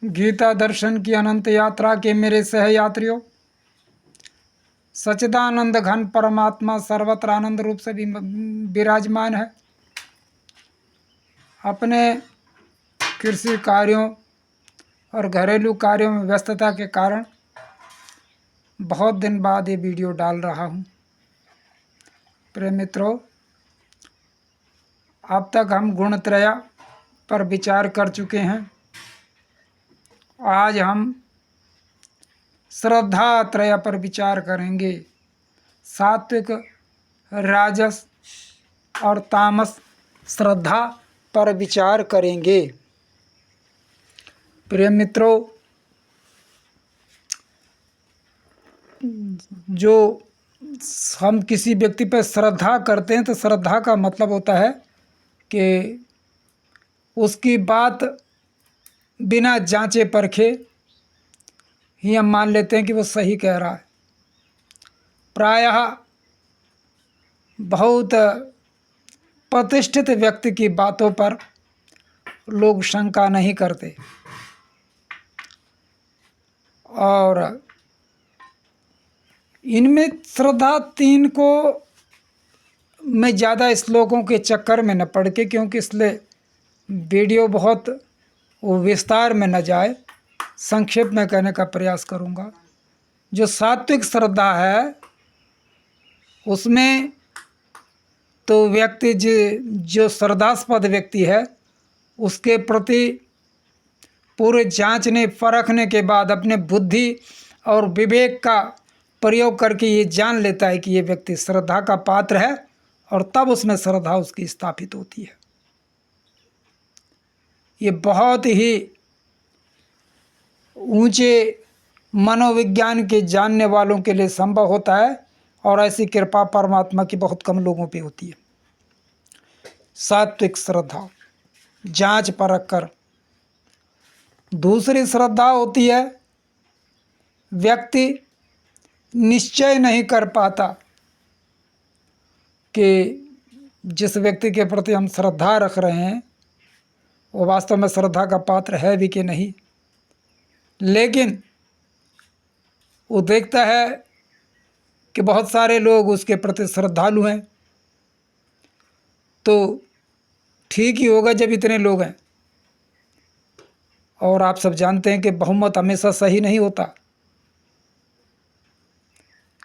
गीता दर्शन की अनंत यात्रा के मेरे सहयात्रियों, सच्चिदानंद घन परमात्मा सर्वत्र आनंद रूप से भी विराजमान है। अपने कृषि कार्यों और घरेलू कार्यों में व्यस्तता के कारण बहुत दिन बाद ये वीडियो डाल रहा हूँ। प्रिय मित्रों, अब तक हम गुणत्रय पर विचार कर चुके हैं। आज हम श्रद्धा त्रय पर विचार करेंगे। सात्विक, राजस और तामस श्रद्धा पर विचार करेंगे। प्रिय मित्रों, जो हम किसी व्यक्ति पर श्रद्धा करते हैं तो श्रद्धा का मतलब होता है कि उसकी बात बिना जांचे परखे ही हम मान लेते हैं कि वो सही कह रहा है। प्रायः बहुत प्रतिष्ठित व्यक्ति की बातों पर लोग शंका नहीं करते और इनमें श्रद्धा तीन को मैं ज़्यादा श्लोकों के चक्कर में न पड़ के, क्योंकि इसलिए वीडियो बहुत विस्तार में न जाए, संक्षेप में कहने का प्रयास करूँगा। जो सात्विक श्रद्धा है उसमें तो व्यक्ति जो श्रद्धास्पद व्यक्ति है उसके प्रति पूरे जांचने परखने के बाद अपने बुद्धि और विवेक का प्रयोग करके ये जान लेता है कि ये व्यक्ति श्रद्धा का पात्र है और तब उसमें श्रद्धा उसकी स्थापित होती है। ये बहुत ही ऊंचे मनोविज्ञान के जानने वालों के लिए संभव होता है और ऐसी कृपा परमात्मा की बहुत कम लोगों पे होती है। सात्विक श्रद्धा, जांच परख कर। दूसरी श्रद्धा होती है व्यक्ति निश्चय नहीं कर पाता कि जिस व्यक्ति के प्रति हम श्रद्धा रख रहे हैं वो वास्तव में श्रद्धा का पात्र है भी कि नहीं, लेकिन वो देखता है कि बहुत सारे लोग उसके प्रति श्रद्धालु हैं तो ठीक ही होगा जब इतने लोग हैं। और आप सब जानते हैं कि बहुमत हमेशा सही नहीं होता।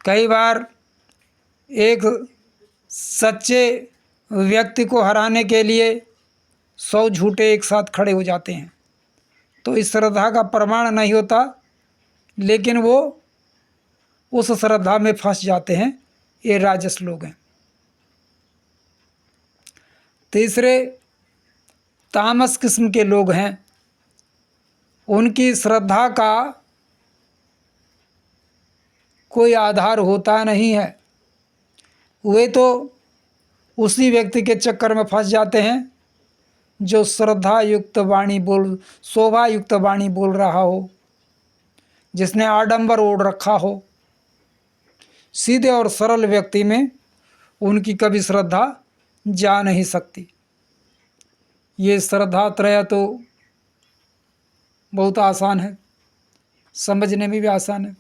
कई बार एक सच्चे व्यक्ति को हराने के लिए 100 झूठे एक साथ खड़े हो जाते हैं, तो इस श्रद्धा का प्रमाण नहीं होता, लेकिन वो उस श्रद्धा में फंस जाते हैं। ये राजस लोग हैं। तीसरे तामस किस्म के लोग हैं। उनकी श्रद्धा का कोई आधार होता नहीं है। वे तो उसी व्यक्ति के चक्कर में फंस जाते हैं जो श्रद्धा युक्त वाणी शोभा युक्त वाणी बोल रहा हो, जिसने आडंबर ओढ़ रखा हो। सीधे और सरल व्यक्ति में उनकी कभी श्रद्धा जा नहीं सकती। ये श्रद्धा त्रय तो बहुत आसान है, समझने में भी आसान है,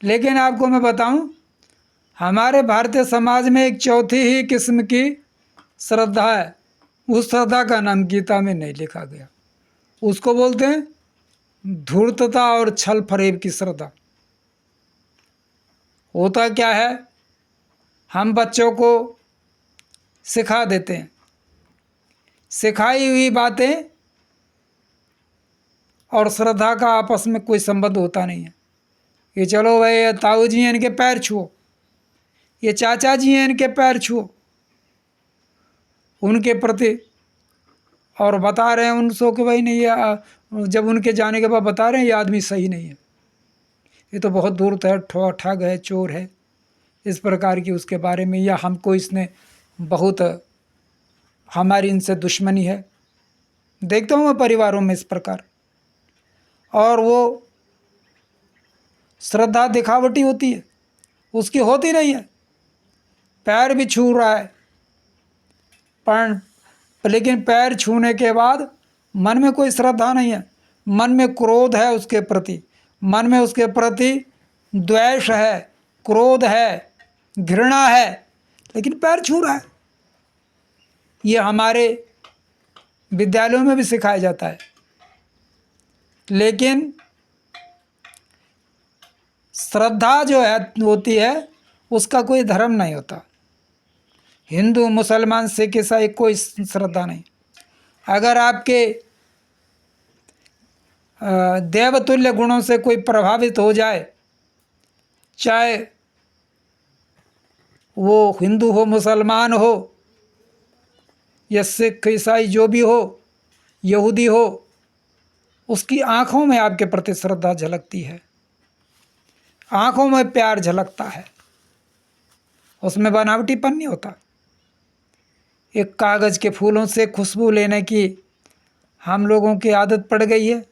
लेकिन आपको मैं बताऊं, हमारे भारतीय समाज में एक चौथी ही किस्म की श्रद्धा है। उस श्रद्धा का नाम गीता में नहीं लिखा गया। उसको बोलते हैं धूर्तता और छल फरेब की श्रद्धा। होता क्या है, हम बच्चों को सिखा देते हैं, सिखाई हुई बातें और श्रद्धा का आपस में कोई संबंध होता नहीं है। ये चलो भाई, ये ताऊ जी हैं इनके पैर छुओ, ये चाचा जी हैं इनके पैर छुओ, उनके प्रति और बता रहे हैं उनसे कि भाई नहीं, जब उनके जाने के बाद बता रहे हैं ये आदमी सही नहीं है, ये तो बहुत दूर है, ठग है, चोर है, इस प्रकार की उसके बारे में, या हमको इसने बहुत, हमारी इनसे दुश्मनी है। देखता हूँ मैं परिवारों में इस प्रकार। और वो श्रद्धा दिखावटी होती है, उसकी होती नहीं है। पैर भी छू रहा है पर लेकिन पैर छूने के बाद मन में कोई श्रद्धा नहीं है। मन में क्रोध है उसके प्रति, मन में उसके प्रति द्वेष है, क्रोध है, घृणा है, लेकिन पैर छू रहा है। ये हमारे विद्यालयों में भी सिखाया जाता है। लेकिन श्रद्धा जो है होती है उसका कोई धर्म नहीं होता। हिंदू, मुसलमान, सिख, ईसाई कोई श्रद्धा नहीं। अगर आपके देवतुल्य गुणों से कोई प्रभावित हो जाए, चाहे वो हिंदू हो, मुसलमान हो, या सिख, ईसाई जो भी हो, यहूदी हो, उसकी आंखों में आपके प्रति श्रद्धा झलकती है, आंखों में प्यार झलकता है, उसमें बनावटीपन नहीं होता। एक कागज़ के फूलों से खुशबू लेने की हम लोगों की आदत पड़ गई है।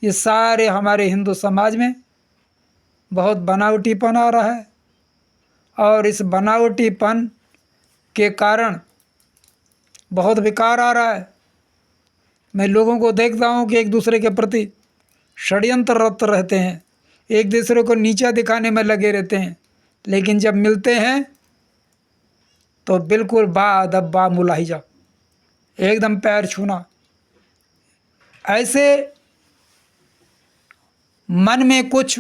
ये सारे हमारे हिंदू समाज में बहुत बनावटीपन आ रहा है, और इस बनावटीपन के कारण बहुत विकार आ रहा है। मैं लोगों को देखता हूँ कि एक दूसरे के प्रति षड्यंत्ररत रहते हैं, एक दूसरे को नीचा दिखाने में लगे रहते हैं, लेकिन जब मिलते हैं तो बिल्कुल बाअदब बामुलाहिजा, एकदम पैर छूना। ऐसे मन में कुछ,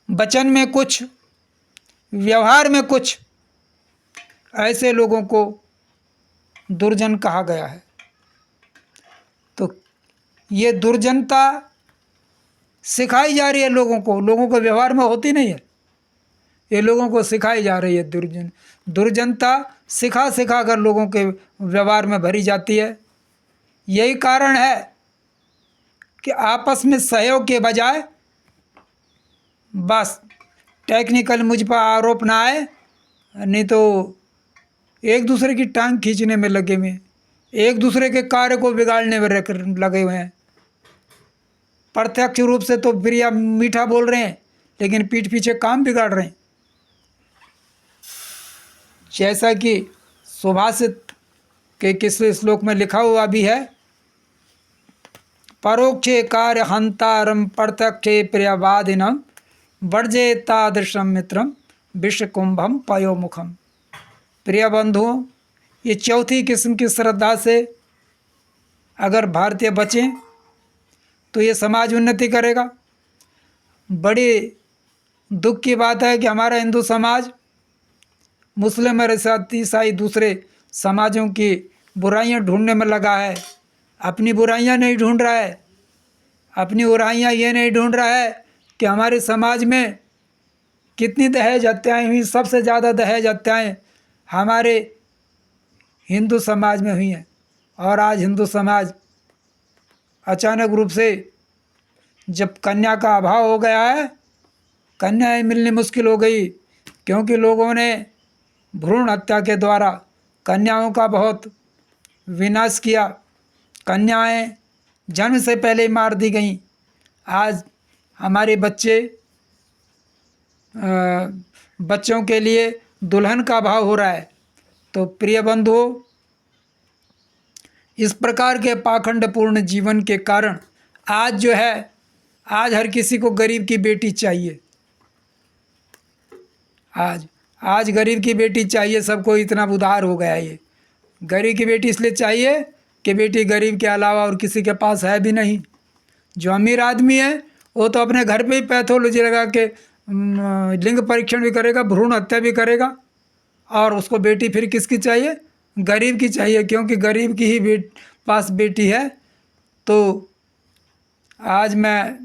वचन में कुछ, व्यवहार में कुछ, ऐसे लोगों को दुर्जन कहा गया है। तो ये दुर्जनता सिखाई जा रही है लोगों को व्यवहार में होती नहीं है, ये लोगों को सिखाई जा रही है। दुर्जनता सिखा सिखा कर लोगों के व्यवहार में भरी जाती है। यही कारण है कि आपस में सहयोग के बजाय बस टेक्निकल मुझ पर आरोप ना आए, नहीं तो एक दूसरे की टांग खींचने में लगे हुए हैं, एक दूसरे के कार्य को बिगाड़ने में लगे हुए हैं। प्रत्यक्ष रूप से तो प्रिया मीठा बोल रहे हैं, लेकिन पीठ पीछे काम बिगाड़ रहे हैं। जैसा कि सुभाषित के किसी श्लोक में लिखा हुआ भी है, परोक्षे कार्य हंतारम प्रत्यक्षे प्रियवादिनम वर्जे तादृशम मित्रम विश्वकुंभम पयोमुखम। प्रिय बंधुओं, ये चौथी किस्म की श्रद्धा से अगर भारतीय बचें तो ये समाज उन्नति करेगा। बड़ी दुख की बात है कि हमारा हिंदू समाज मुस्लिम और ईसाई दूसरे समाजों की बुराइयां ढूंढने में लगा है। अपनी बुराइयां नहीं ढूंढ रहा है, अपनी बुराइयां ये नहीं ढूंढ रहा है कि हमारे समाज में कितनी दहेज हत्याएँ हुई। सबसे ज़्यादा दहेज हत्याएँ हमारे हिंदू समाज में हुई हैं, और आज हिंदू समाज अचानक रूप से जब कन्या का अभाव हो गया है, कन्याएं मिलनी मुश्किल हो गई, क्योंकि लोगों ने भ्रूण हत्या के द्वारा कन्याओं का बहुत विनाश किया। कन्याएं जन्म से पहले ही मार दी गईं। आज हमारे बच्चों के लिए दुल्हन का अभाव हो रहा है। तो प्रिय बंधुओं, इस प्रकार के पाखंडपूर्ण जीवन के कारण आज जो है, आज हर किसी को गरीब की बेटी चाहिए। आज गरीब की बेटी चाहिए, सबको इतना उदार हो गया है। ये गरीब की बेटी इसलिए चाहिए कि बेटी गरीब के अलावा और किसी के पास है भी नहीं। जो अमीर आदमी है वो तो अपने घर पे ही पैथोलॉजी लगा के लिंग परीक्षण भी करेगा, भ्रूण हत्या भी करेगा, और उसको बेटी फिर किसकी चाहिए? गरीब की चाहिए, क्योंकि गरीब की ही पास बेटी है। तो आज मैं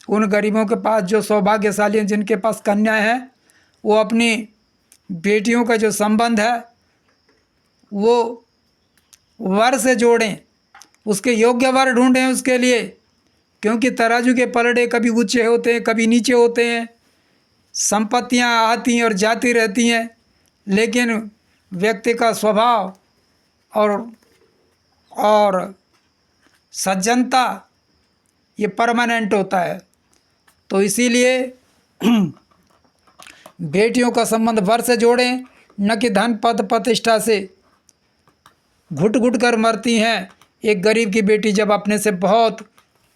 उन गरीबों के पास जो सौभाग्यशाली हैं, जिनके पास कन्या है, वो अपनी बेटियों का जो संबंध है वो वर से जोड़ें, उसके योग्य वर ढूंढें उसके लिए, क्योंकि तराजू के पलड़े कभी ऊंचे होते हैं, कभी नीचे होते हैं। संपत्तियां आती हैं और जाती रहती हैं, लेकिन व्यक्ति का स्वभाव और सज्जनता ये परमानेंट होता है। तो इसीलिए बेटियों का संबंध वर से जोड़ें, न कि धन पद प्रतिष्ठा से। घुट घुट कर मरती हैं, एक गरीब की बेटी जब अपने से बहुत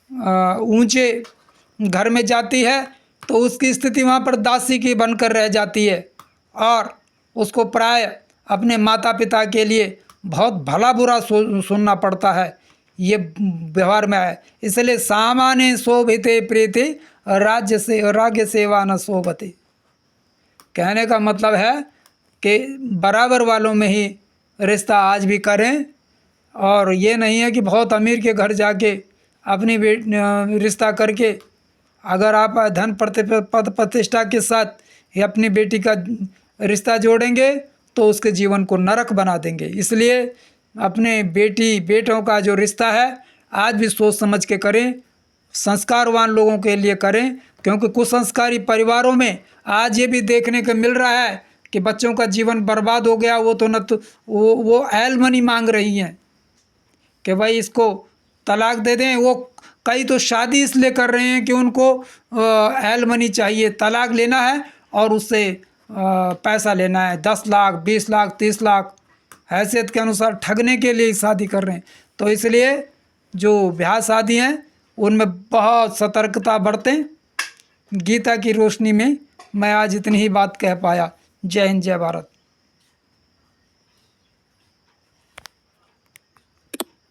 ऊंचे घर में जाती है तो उसकी स्थिति वहाँ पर दासी की बनकर रह जाती है और उसको प्राय अपने माता पिता के लिए बहुत भला बुरा सुनना पड़ता है। ये व्यवहार में है। इसलिए सामान्य शोभिते प्रीति राज्य सेवा न शोभते। कहने का मतलब है कि बराबर वालों में ही रिश्ता आज भी करें, और ये नहीं है कि बहुत अमीर के घर जाके अपनी रिश्ता करके अगर आप धन पद प्रतिष्ठा के साथ ये अपनी बेटी का रिश्ता जोड़ेंगे तो उसके जीवन को नरक बना देंगे। इसलिए अपने बेटी बेटों का जो रिश्ता है आज भी सोच समझ के करें, संस्कारवान लोगों के लिए करें, क्योंकि कुसंस्कारी परिवारों में आज ये भी देखने को मिल रहा है कि बच्चों का जीवन बर्बाद हो गया। वो तो न तो वो एलमनी मांग रही हैं कि भाई इसको तलाक दे दें। वो कई तो शादी इसलिए कर रहे हैं कि उनको एलमनी चाहिए, तलाक लेना है और उससे पैसा लेना है, 10 लाख 20 लाख 30 लाख हैसियत के अनुसार ठगने के लिए शादी कर रहे हैं। तो इसलिए जो ब्याह शादी हैं उनमें बहुत सतर्कता बरतें। गीता की रोशनी में मैं आज इतनी ही बात कह पाया। जय हिंद, जय भारत।